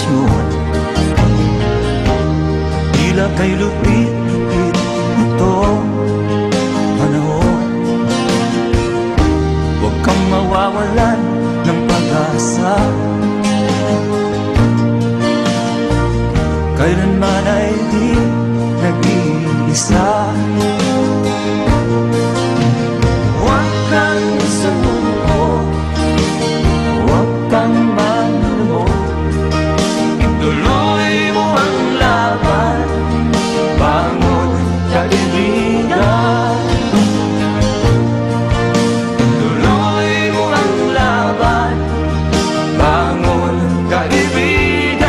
desisyon. Tila kay lupit-lupit itong panahon. Huwag kang mawawalan ng pag-asa, kailanman ay di nag-iisa. Huwag kang sumuko, huwag kang manlumod, ituloy mo ang laban, bangon kaibigan. Ituloy mo ang laban, bangon kaibigan.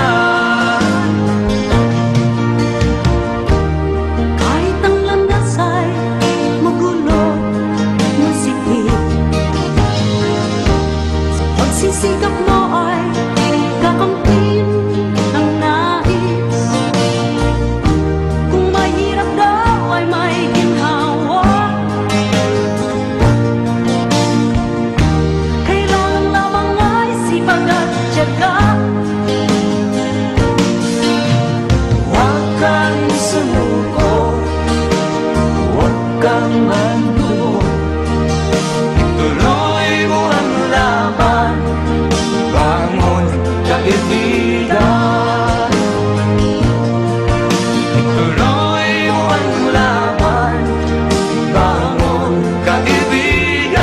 Kahit ang landas ay magulo, masikip, sa pagsisikap mo ay kakamtin ang nais. Kung mahirap daw ay may ginhawa, kailangan lamang ay sipag at tiyaga. Huwag kang sumuko, huwag kang manlumod, ituloy mo ang laban, bangon kaibigan. Ituloy mo ang laban, bangon kaibigan.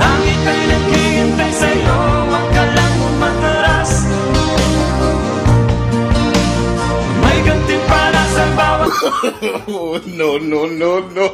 Langit ay naghihintay sa'yo, huwag ka lang umatras. May gantimpala sa bawat No, no, no, no.